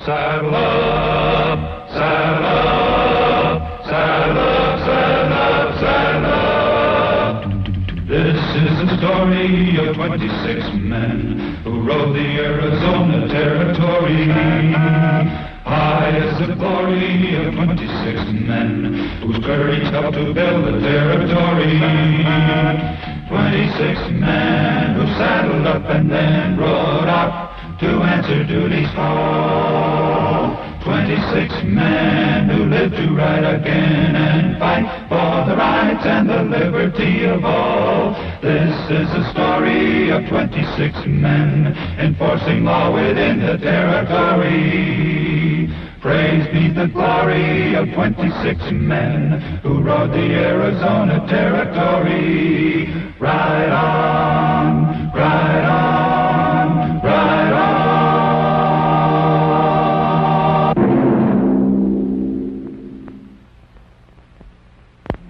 Saddle up, saddle up, saddle up, saddle up, saddle up. This is the story of 26 men who rode the Arizona Territory. High is the glory of 26 men whose courage helped to build the territory. 26 men who saddled up and then rode out to answer duty's call. 26 men who lived to ride again and fight for the rights and the liberty of all. This is the story of 26 men enforcing law within the territory. Praise be the glory of 26 men who rode the Arizona Territory. Ride on, ride on, ride on.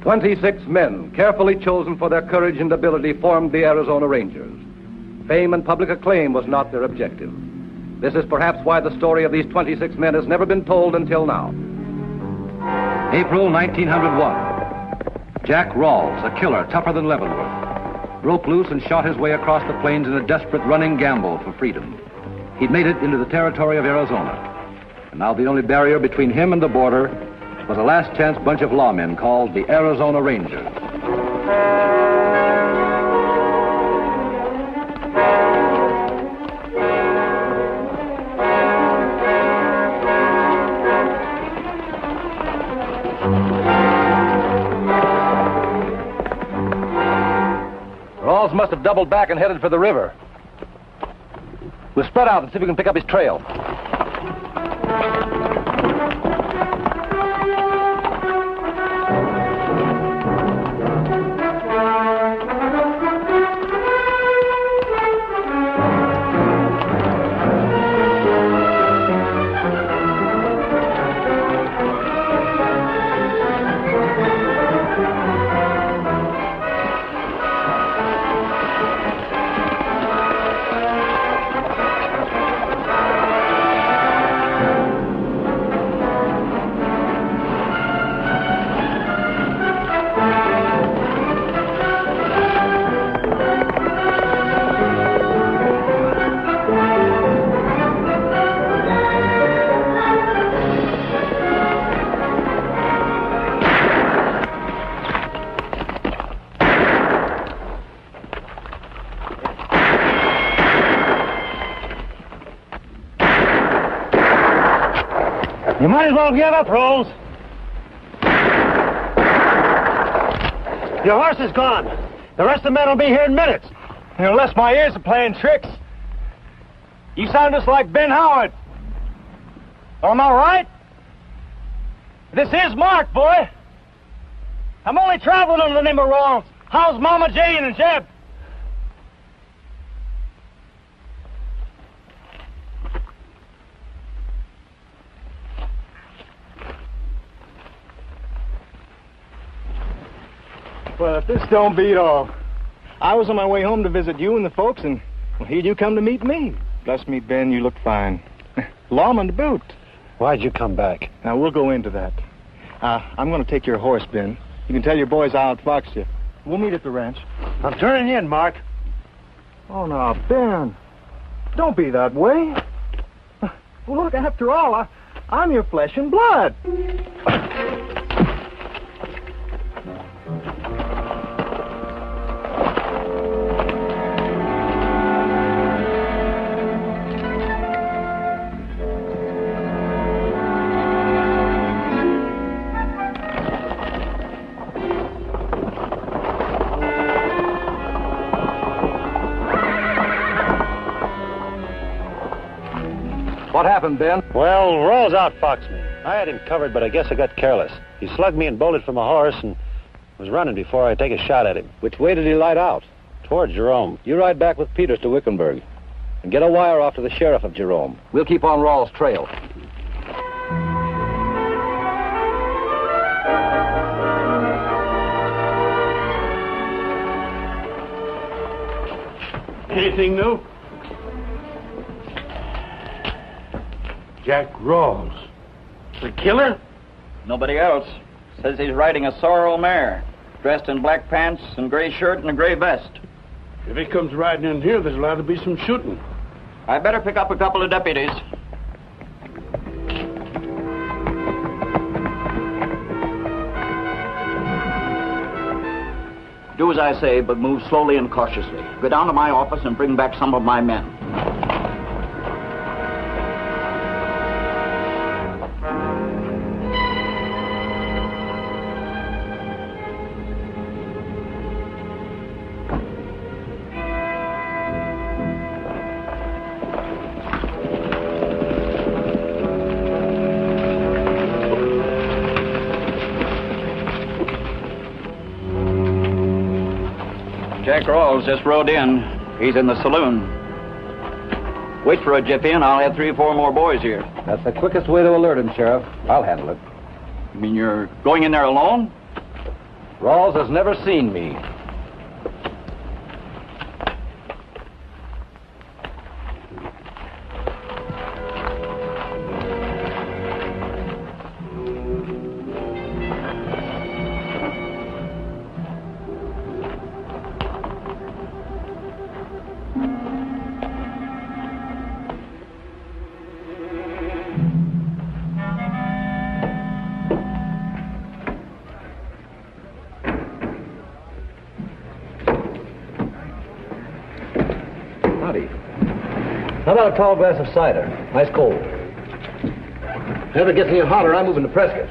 26 men, carefully chosen for their courage and ability, formed the Arizona Rangers. Fame and public acclaim was not their objective. This is perhaps why the story of these 26 men has never been told until now. April 1901. Jack Rawls, a killer tougher than Leavenworth, broke loose and shot his way across the plains in a desperate running gamble for freedom. He'd made it into the territory of Arizona. And now the only barrier between him and the border was a last-chance bunch of lawmen called the Arizona Rangers. Rawls must have doubled back and headed for the river. We'll spread out and see if we can pick up his trail. You might as well give up, Rawls. Your horse is gone. The rest of the men will be here in minutes. Unless my ears are playing tricks. You sound just like Ben Howard. Am I right? This is Mark, boy. I'm only traveling under the name of Rawls. How's Mama Jane and Jeb? Well, if this don't beat all. I was on my way home to visit you and the folks, and well, here you come to meet me. Bless me, Ben, you look fine. Lawman to boot. Why'd you come back? Now, we'll go into that. I'm going to take your horse, Ben. You can tell your boys I'll outfox you. We'll meet at the ranch. I'm turning in, Mark. Oh, now, Ben, don't be that way. Well, look, after all, I'm your flesh and blood. What happened, Ben? Well, Rawls outfoxed me. I had him covered, but I guess I got careless. He slugged me and bolted from a horse and was running before I take a shot at him. Which way did he light out? Towards Jerome. You ride back with Peters to Wickenburg and get a wire off to the sheriff of Jerome. We'll keep on Rawls' trail. Anything new? Jack Rawls. The killer? Nobody else. Says he's riding a sorrel mare, dressed in black pants and gray shirt and a gray vest. If he comes riding in here, there's allowed to be some shooting. I better pick up a couple of deputies. Do as I say, but move slowly and cautiously. Go down to my office and bring back some of my men. Jack Rawls just rode in. He's in the saloon. Wait for a jiffy and I'll have 3 or 4 more boys here. That's the quickest way to alert him, Sheriff. I'll handle it. You mean you're going in there alone? Rawls has never seen me. How about a tall glass of cider? Ice cold. If it gets any hotter, I'm moving to Prescott.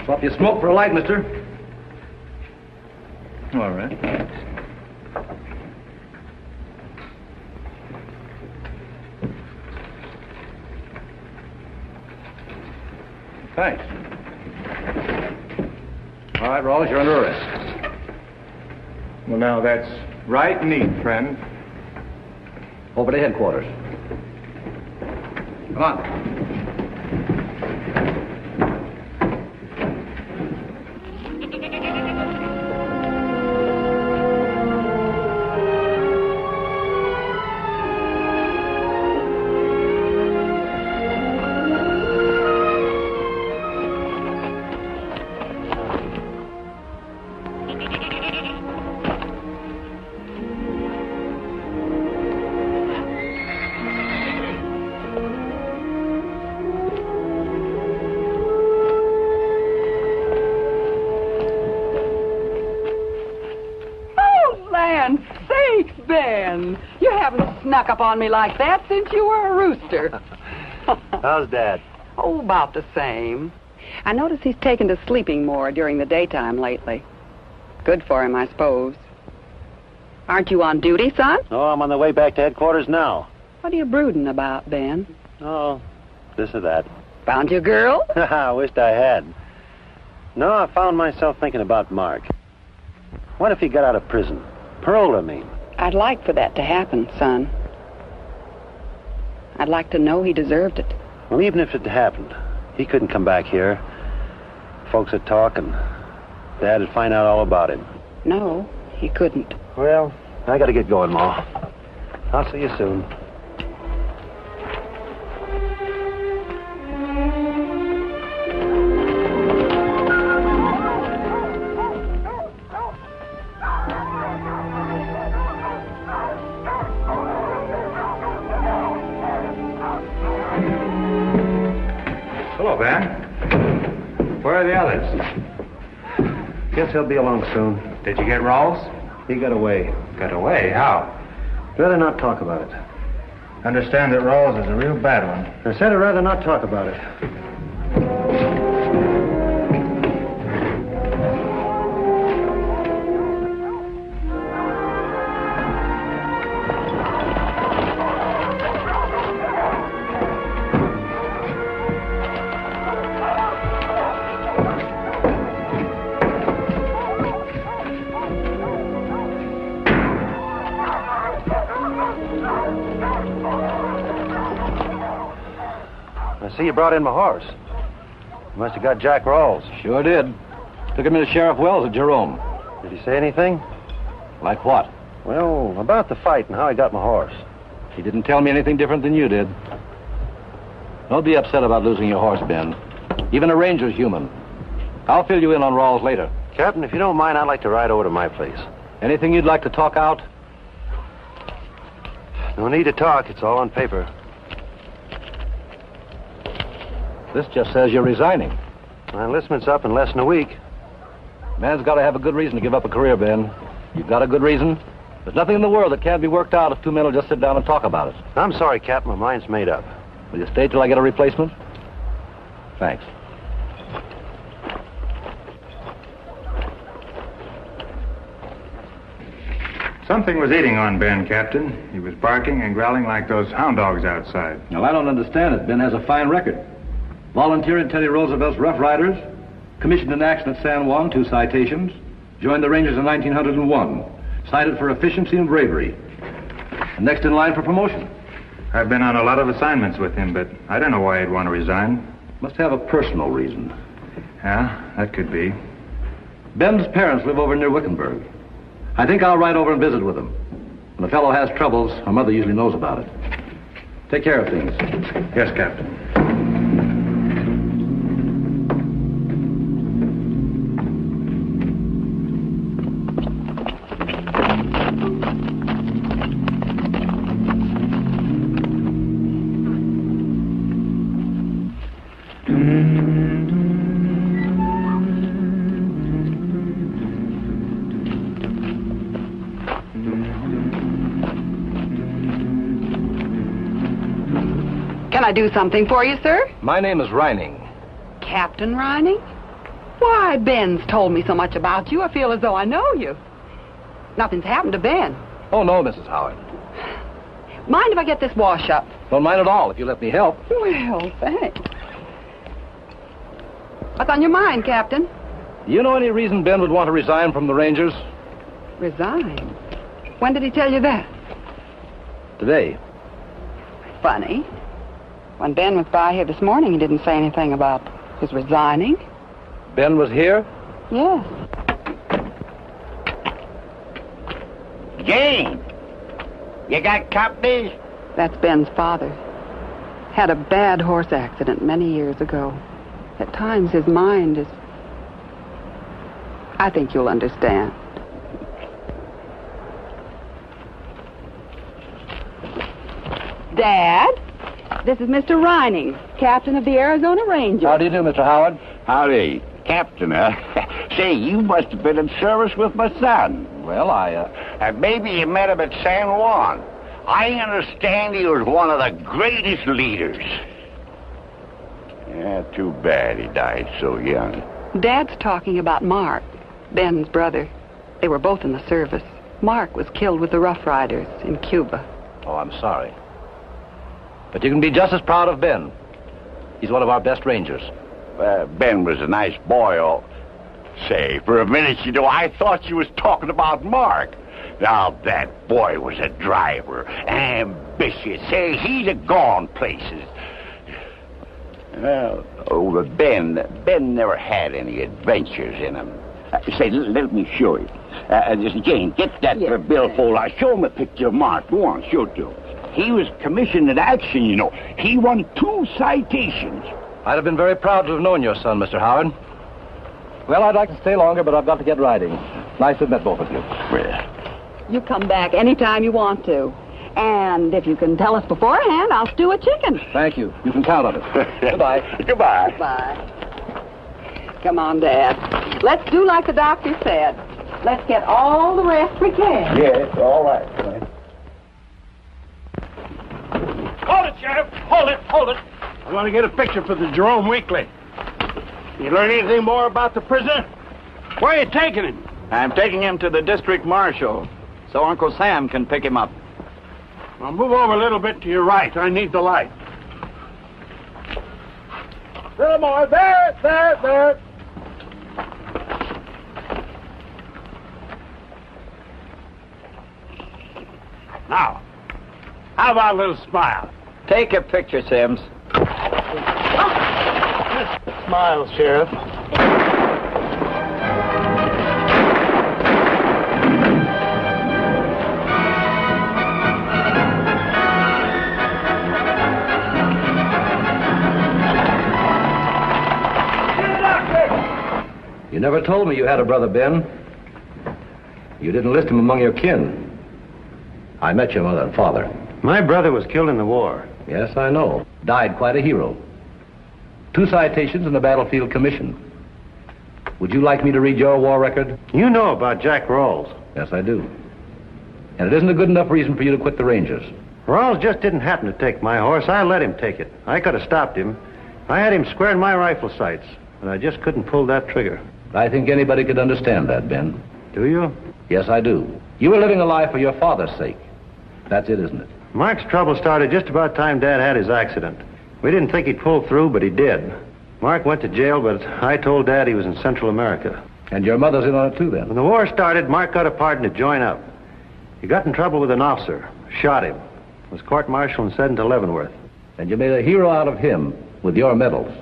Swap your smoke for a light, mister. All right. Thanks. All right, Rawls, you're under arrest. Well, now that's right neat, friend. Over to headquarters. Come on. You haven't snuck up on me like that since you were a rooster. How's Dad? Oh, about the same. I notice he's taken to sleeping more during the daytime lately. Good for him, I suppose. Aren't you on duty, son? Oh, I'm on the way back to headquarters now. What are you brooding about, Ben? Oh, this or that. Found your girl? I wished I had. No, I found myself thinking about Mark. What if he got out of prison? Paroled, I mean. I'd like for that to happen, son. I'd like to know he deserved it. Well, even if it happened, he couldn't come back here. Folks would talk and Dad would find out all about him. No, he couldn't. Well, I gotta get going, Ma. I'll see you soon. Hello, Ben. Where are the others? Guess he'll be along soon. Did you get Rawls? He got away. Got away? How? Rather not talk about it. Understand that Rawls is a real bad one. I said I'd rather not talk about it. I see you brought in my horse. You must have got Jack Rawls. Sure did. Took him into Sheriff Wells at Jerome. Did he say anything? Like what? Well, about the fight and how he got my horse. He didn't tell me anything different than you did. Don't be upset about losing your horse, Ben. Even a ranger's human. I'll fill you in on Rawls later. Captain, if you don't mind, I'd like to ride over to my place. Anything you'd like to talk out? No need to talk. It's all on paper. This just says you're resigning. My enlistment's up in less than a week. Man's got to have a good reason to give up a career, Ben. You've got a good reason? There's nothing in the world that can't be worked out if two men will just sit down and talk about it. I'm sorry, Captain. My mind's made up. Will you stay till I get a replacement? Thanks. Something was eating on Ben, Captain. He was barking and growling like those hound dogs outside. Now, I don't understand it. Ben has a fine record. Volunteer in Teddy Roosevelt's Rough Riders, commissioned in action at San Juan, 2 citations, joined the Rangers in 1901, cited for efficiency and bravery, and next in line for promotion. I've been on a lot of assignments with him, but I don't know why he'd want to resign. Must have a personal reason. Yeah, that could be. Ben's parents live over near Wickenburg. I think I'll ride over and visit with them. When a fellow has troubles, our mother usually knows about it. Take care of things. Yes, Captain. Can I do something for you, sir? My name is Rynning. Captain Rynning? Why, Ben's told me so much about you, I feel as though I know you. Nothing's happened to Ben. Oh, no, Mrs. Howard. Mind if I get this wash up? Don't mind at all if you let me help. Well, thanks. What's on your mind, Captain? Do you know any reason Ben would want to resign from the Rangers? Resign? When did he tell you that? Today. Funny. When Ben was by here this morning, he didn't say anything about his resigning. Ben was here? Yes. Jane, you got company? That's Ben's father. Had a bad horse accident many years ago. At times his mind is... I think you'll understand. Dad, this is Mr. Rynning, captain of the Arizona Rangers. How do you do, Mr. Howard? Howdy, Captain, Say, you must have been in service with my son. Well, Maybe you met him at San Juan. I understand he was one of the greatest leaders. Yeah, too bad he died so young. Dad's talking about Mark, Ben's brother. They were both in the service. Mark was killed with the Rough Riders in Cuba. Oh, I'm sorry. But you can be just as proud of Ben. He's one of our best Rangers. Ben was a nice boy. Say, for a minute, I thought you was talking about Mark. Now, that boy was a driver, ambitious. Say, he'd have gone places. But Ben never had any adventures in him. Say, let me show you. Jane, get that billfold. I'll show him a picture of Mark. Go on, show it to him. He was commissioned in action, He won 2 citations. I'd have been very proud to have known your son, Mr. Howard. Well, I'd like to stay longer, but I've got to get riding. Nice to have met both of you. Well, You come back anytime you want to. And if you can tell us beforehand, I'll stew a chicken. Thank you. You can count on it. Goodbye. Goodbye. Goodbye. Come on, Dad. Let's do like the doctor said. Let's get all the rest we can. Yes, all right. Hold it, Sheriff. Hold it. I want to get a picture for the Jerome Weekly. You learn anything more about the prisoner? Where are you taking him? I'm taking him to the district marshal so Uncle Sam can pick him up. Well, move over a little bit to your right. I need the light. Little more. There. Now, how about a little smile? Take a picture, Sims. Smile, Sheriff. You never told me you had a brother, Ben. You didn't list him among your kin. I met your mother and father. My brother was killed in the war. Yes, I know. Died quite a hero. 2 citations and a battlefield commission. Would you like me to read your war record? You know about Jack Rawls. Yes, I do. And it isn't a good enough reason for you to quit the Rangers. Rawls just didn't happen to take my horse. I let him take it. I could have stopped him. I had him square in my rifle sights, and I just couldn't pull that trigger. I think anybody could understand that, Ben. Do you? Yes, I do. You were living a life for your father's sake. That's it, isn't it? Mark's trouble started just about time Dad had his accident. We didn't think he'd pull through, but he did. Mark went to jail, but I told Dad he was in Central America. And your mother's in on it too, then? When the war started, Mark got a pardon to join up. He got in trouble with an officer, shot him, was court-martialed and sent into Leavenworth. And you made a hero out of him with your medals.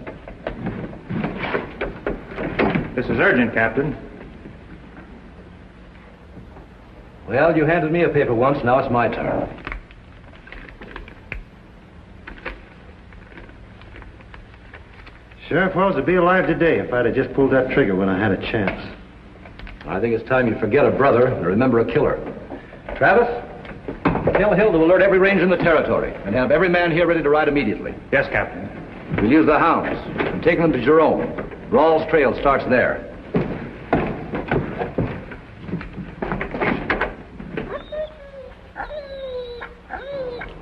This is urgent, Captain. Well, you handed me a paper once, now it's my turn. Sheriff Wells would be alive today if I'd have just pulled that trigger when I had a chance. I think it's time you forget a brother and remember a killer. Travis, tell Hill to alert every ranger in the territory and have every man here ready to ride immediately. Yes, Captain. We'll use the hounds and take them to Jerome. Rawls' trail starts there.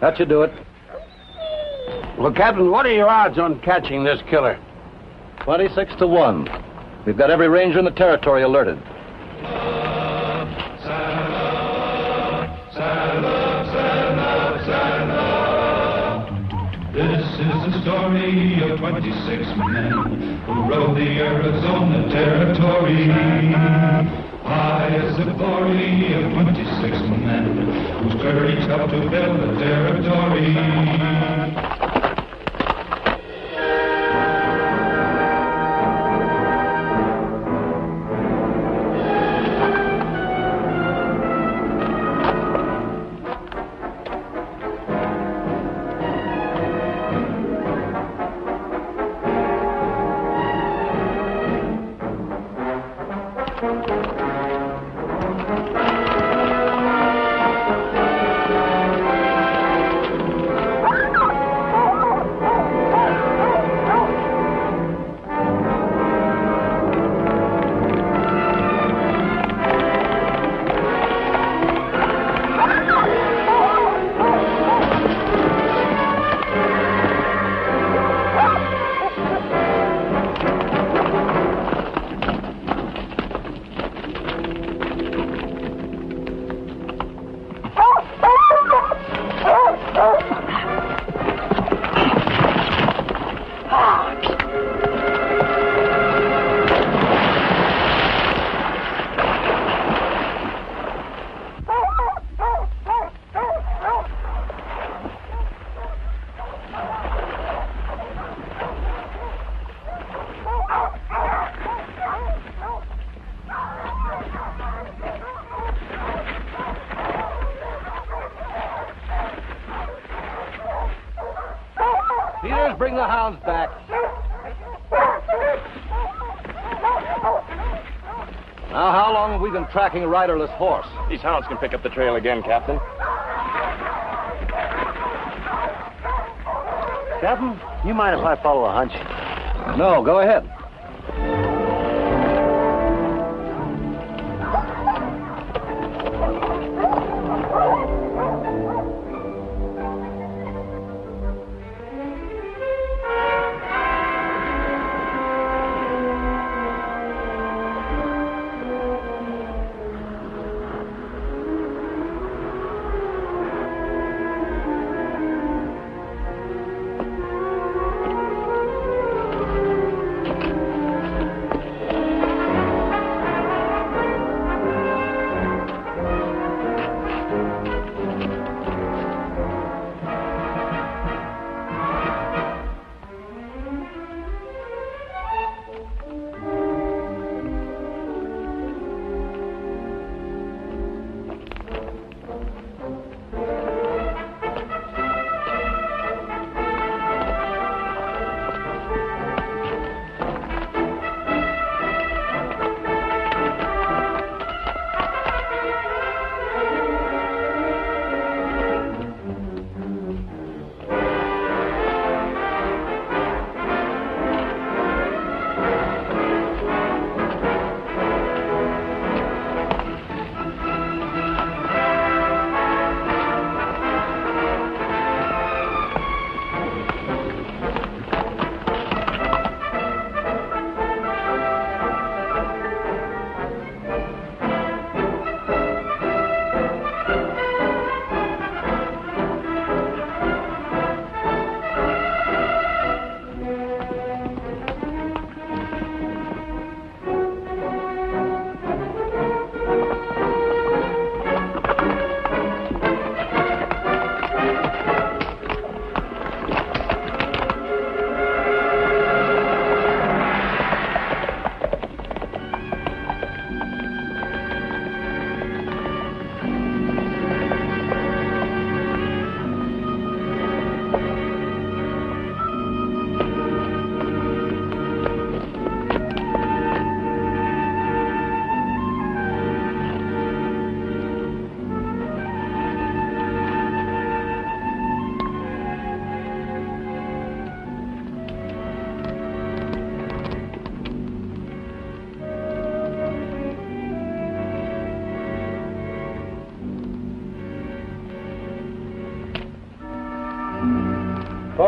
That should do it. Well, Captain, what are your odds on catching this killer? 26 to 1. We've got every ranger in the territory alerted. This is the story of 26 men who rode the Arizona Territory. High as the glory of 26 men whose courage helped to build the territory. Peters, bring the hounds back. Now, how long have we been tracking a riderless horse? These hounds can pick up the trail again, Captain. Captain, you mind if I follow a hunch? No, go ahead.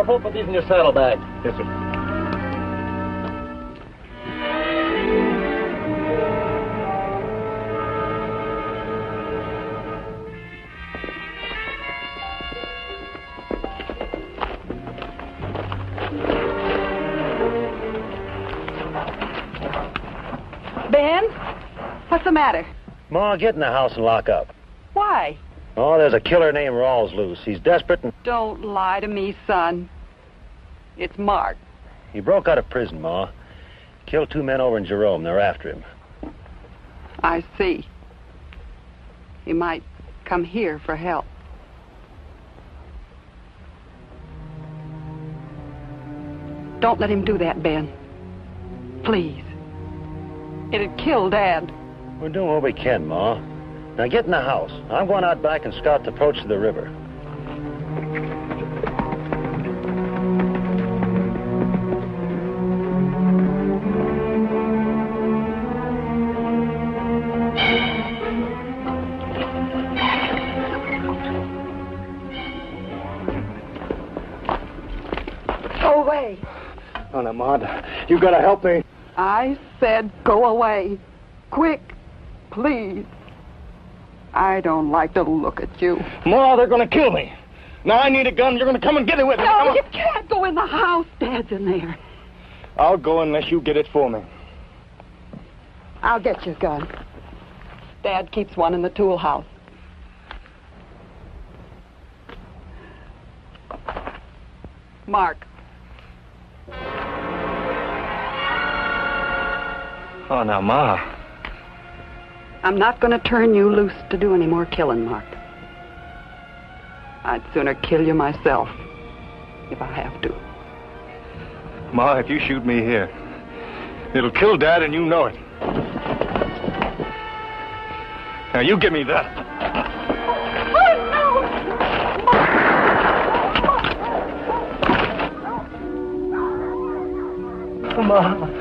Corporal, put these in your saddlebag. Yes, sir. Ben, what's the matter? Ma, get in the house and lock up. Why? Oh, there's a killer named Rawls loose. He's desperate and... Don't lie to me, son. It's Mark. He broke out of prison, Ma. Killed 2 men over in Jerome. They're after him. I see. He might come here for help. Don't let him do that, Ben. Please. It'd kill Dad. We're doing what we can, Ma. Now get in the house. I'm going out back and scout the approach to the river. Go away. Oh, now, Ma, you gotta help me. I said go away. Quick, please. I don't like to look at you. Ma, they're gonna kill me. Now I need a gun. You're gonna come and get it with me. No, you can't go in the house. Dad's in there. I'll go unless you get it for me. I'll get your gun. Dad keeps one in the tool house. Mark. Oh, now, Ma. I'm not going to turn you loose to do any more killing, Mark. I'd sooner kill you myself if I have to. Ma, if you shoot me here, it'll kill Dad and you know it. Now, you give me that. Oh, no! Ma.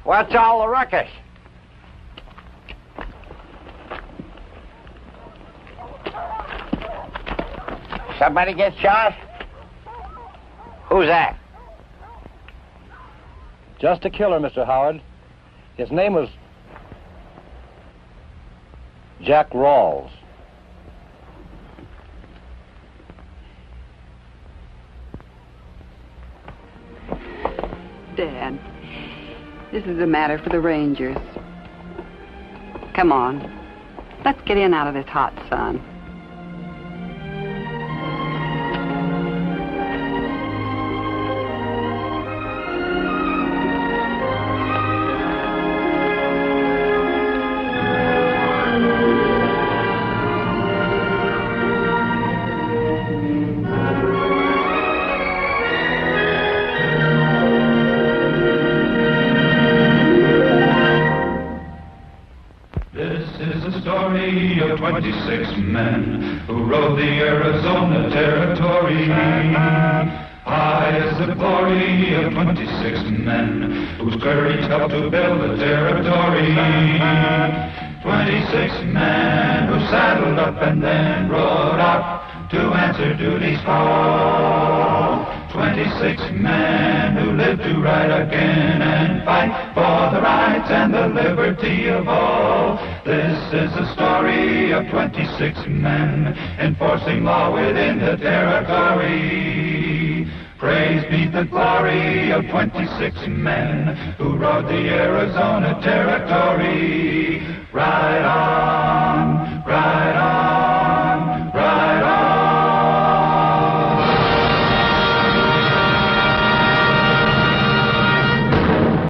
What's all the ruckus? Somebody get shot? Who's that? Just a killer, Mr. Howard. His name was Jack Rawls. Dad, this is a matter for the Rangers. Come on. Let's get in out of this hot sun. Story of 26 men who rode the Arizona Territory. High as the glory of 26 men whose courage helped to build the territory. 26 men who saddled up and then rode out to answer duty's call. 26 men who lived to ride again and fight for the rights and the liberty of all. This is the story of 26 men enforcing law within the territory. Praise be the glory of 26 men who rode the Arizona Territory. Ride on.